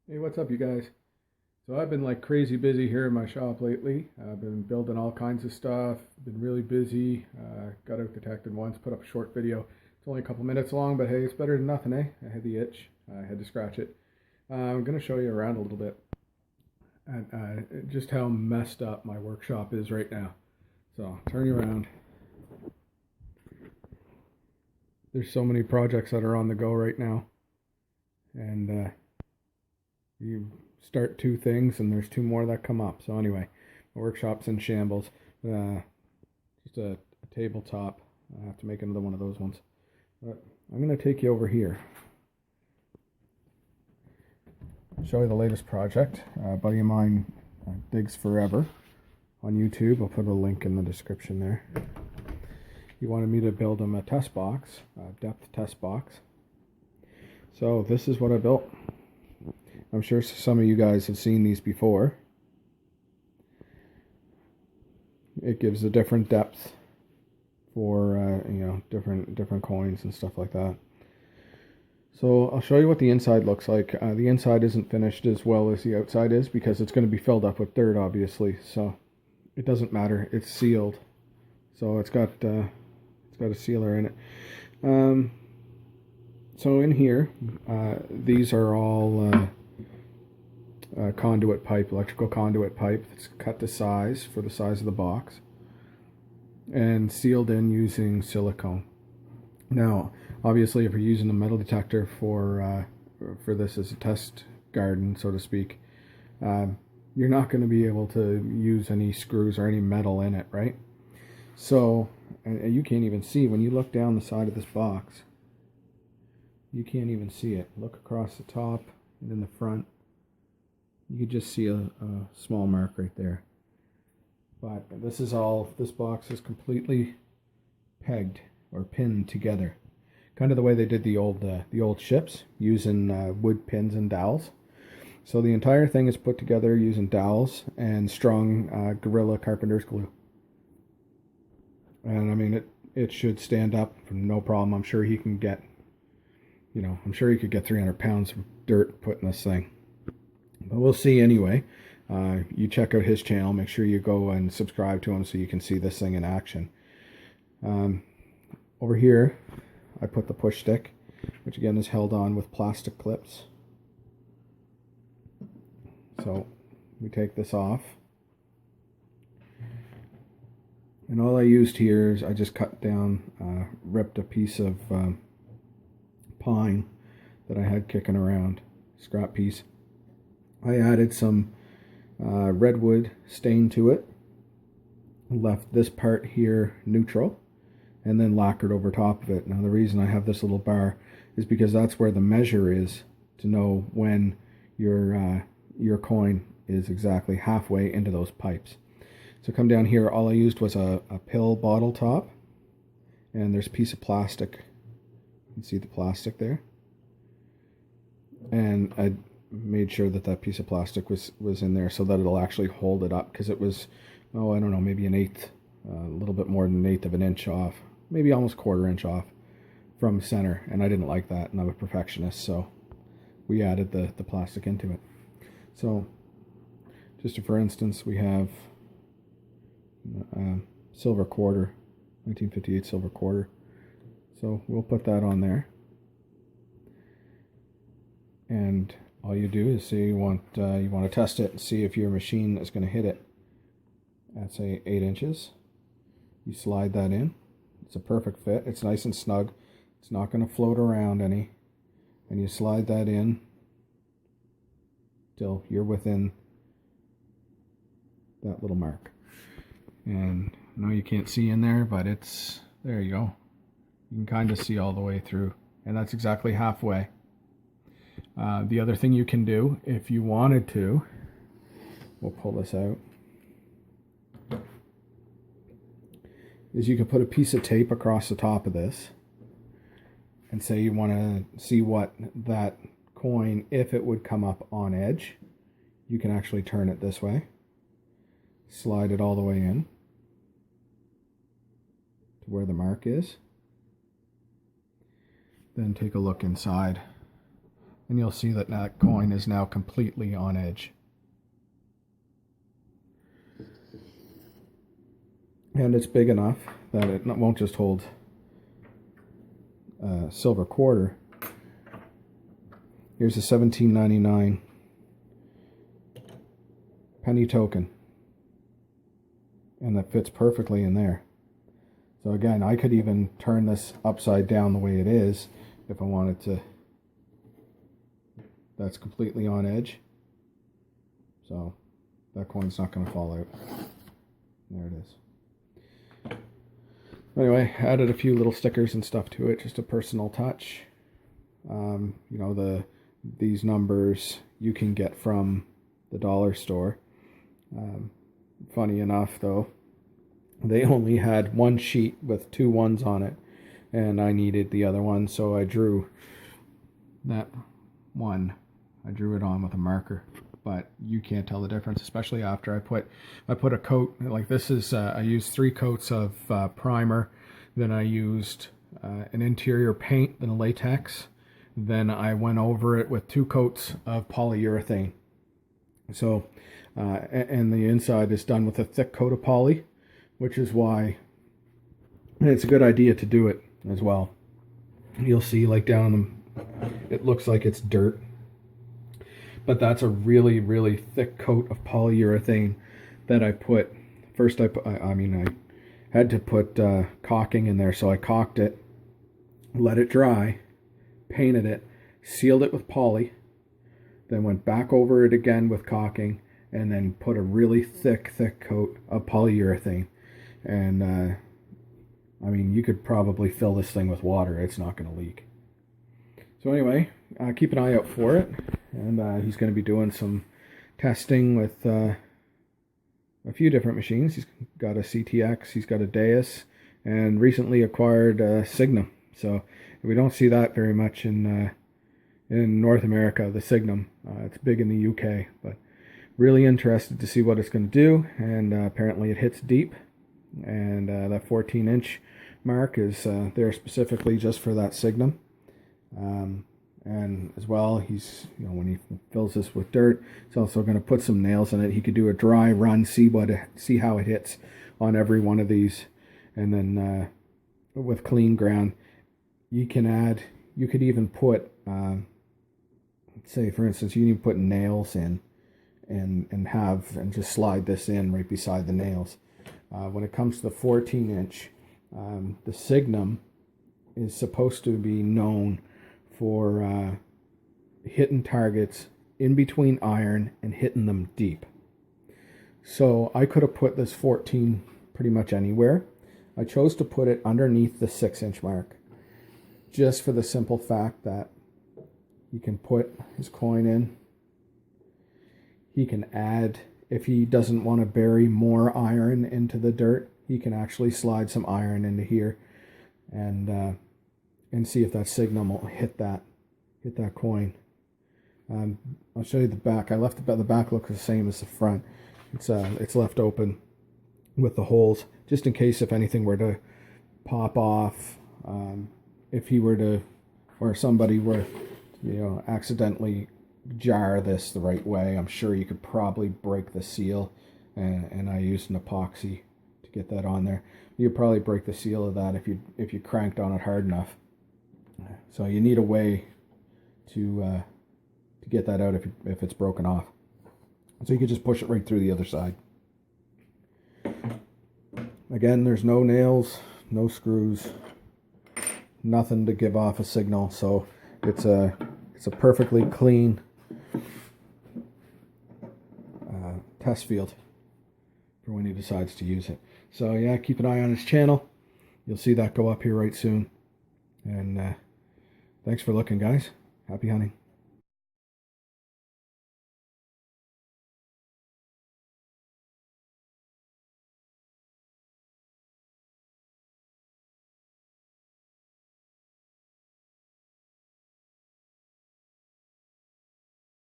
Hey, what's up, you guys? So I've been like crazy busy here in my shop lately. I've been building all kinds of stuff. Been really busy. Got out detected once, put up a short video. It's only a couple minutes long, but hey, it's better than nothing, eh? I had the itch. I had to scratch it. I'm gonna show you around a little bit and just how messed up my workshop is right now. So turn you around. There's so many projects that are on the go right now, and you start two things and there's two more that come up. So anyway, my workshop's in shambles. Uh, just a tabletop. I have to make another one of those ones. But I'm going to take you over here. Show you the latest project. A buddy of mine digs forever on YouTube. I'll put a link in the description there. He wanted me to build him a test box, a depth test box. So this is what I built. I'm sure some of you guys have seen these before. It gives a different depth for different coins and stuff like that. So I'll show you what the inside looks like. The inside isn't finished as well as the outside is because it's going to be filled up with dirt, obviously. So it doesn't matter. It's sealed, so it's got a sealer in it. So in here, these are all conduit pipe, electrical conduit pipe that's cut to size for the size of the box and sealed in using silicone. Now, obviously, if you're using a metal detector for this as a test garden, so to speak, you're not going to be able to use any screws or any metal in it, right? So, and you can't even see when you look down the side of this box. You can't even see it. Look across the top and in the front. You could just see a small mark right there. But this box is completely pegged or pinned together. Kind of the way they did the old ships, using wood pins and dowels. So the entire thing is put together using dowels and strong Gorilla Carpenter's glue. And I mean, it should stand up no problem. I'm sure he can get, I'm sure he could get 300 pounds of dirt put in this thing. But we'll see anyway. You check out his channel. Make sure you go and subscribe to him so you can see this thing in action. Over here, I put the push stick, which again is held on with plastic clips. So we take this off. And all I used here is I just cut down, ripped a piece of pine that I had kicking around, scrap piece. I added some redwood stain to it, left this part here neutral, and then lacquered over top of it. Now the reason I have this little bar is because that's where the measure is to know when your coin is exactly halfway into those pipes. So come down here, all I used was a pill bottle top, and there's a piece of plastic. You can see the plastic there. And I made sure that that piece of plastic was in there so that it'll actually hold it up, because it was, I don't know, maybe an eighth, a little bit more than an eighth of an inch off, maybe almost quarter inch off from center, and I didn't like that, and I'm a perfectionist, so we added the plastic into it. So just for instance, we have silver quarter, 1958 silver quarter, so we'll put that on there. And all you do is say you want to test it and see if your machine is going to hit it at, say, 8 inches. You slide that in. It's a perfect fit. It's nice and snug. It's not going to float around any. And you slide that in till you're within that little mark. And I know you can't see in there, but it's, there you go. You can kind of see all the way through. And that's exactly halfway. The other thing you can do, if you wanted to, we'll pull this out, is you could put a piece of tape across the top of this and say you want to see what that coin, if it would come up on edge, you can actually turn it this way, slide it all the way in to where the mark is, then take a look inside. and you'll see that that coin is now completely on edge. And it's big enough that it won't just hold a silver quarter. Here's a $17.99 penny token, and that fits perfectly in there. So again, I could even turn this upside down the way it is if I wanted to. That's completely on edge, so that coin's not going to fall out. There it is. Anyway, added a few little stickers and stuff to it, just a personal touch. You know, these numbers you can get from the dollar store. Funny enough, though, they only had one sheet with 2 ones on it, and I needed the other one, so I drew that one. I drew it on with a marker, but you can't tell the difference, especially after I put a coat like this. Is I used 3 coats of primer, then I used an interior paint, then a latex, then I went over it with 2 coats of polyurethane. So and the inside is done with a thick coat of poly, which is why it's a good idea to do it as well. You'll see, like, down them, it looks like it's dirt, but that's a really, really thick coat of polyurethane that I put. First I had to put caulking in there, so I caulked it, let it dry, painted it, sealed it with poly, then went back over it again with caulking, and then put a really thick coat of polyurethane. And I mean, you could probably fill this thing with water, it's not going to leak. So anyway, keep an eye out for it, and he's going to be doing some testing with a few different machines. He's got a CTX, he's got a Deus, and recently acquired a Signum. So we don't see that very much in North America, the Signum. It's big in the UK, but really interested to see what it's going to do. And apparently it hits deep, and that 14-inch mark is there specifically just for that Signum. And as well, he's, you know, when he fills this with dirt, he's also going to put some nails in it. He could do a dry run, see how it hits on every one of these, and then with clean ground, you could even put, say for instance, you can put nails in, and just slide this in right beside the nails. When it comes to the 14-inch, the Signum is supposed to be known for hitting targets in between iron and hitting them deep. So I could have put this 14 pretty much anywhere. I chose to put it underneath the 6-inch mark, just for the simple fact that he can put his coin in. He can add, if he doesn't want to bury more iron into the dirt, he can actually slide some iron into here and see if that Signum will hit that coin. I'll show you the back. I left the back looks the same as the front. It's left open with the holes, just in case if anything were to pop off, if he were to, or somebody were, you know, accidentally jar this the right way. I'm sure you could probably break the seal, and I used an epoxy to get that on there. You'd probably break the seal of that if you cranked on it hard enough. So you need a way to get that out if it's broken off. So you could just push it right through the other side. Again, there's no nails, no screws, nothing to give off a signal. So it's a perfectly clean test field for when he decides to use it. So yeah, keep an eye on his channel. You'll see that go up here right soon. And thanks for looking, guys. Happy hunting.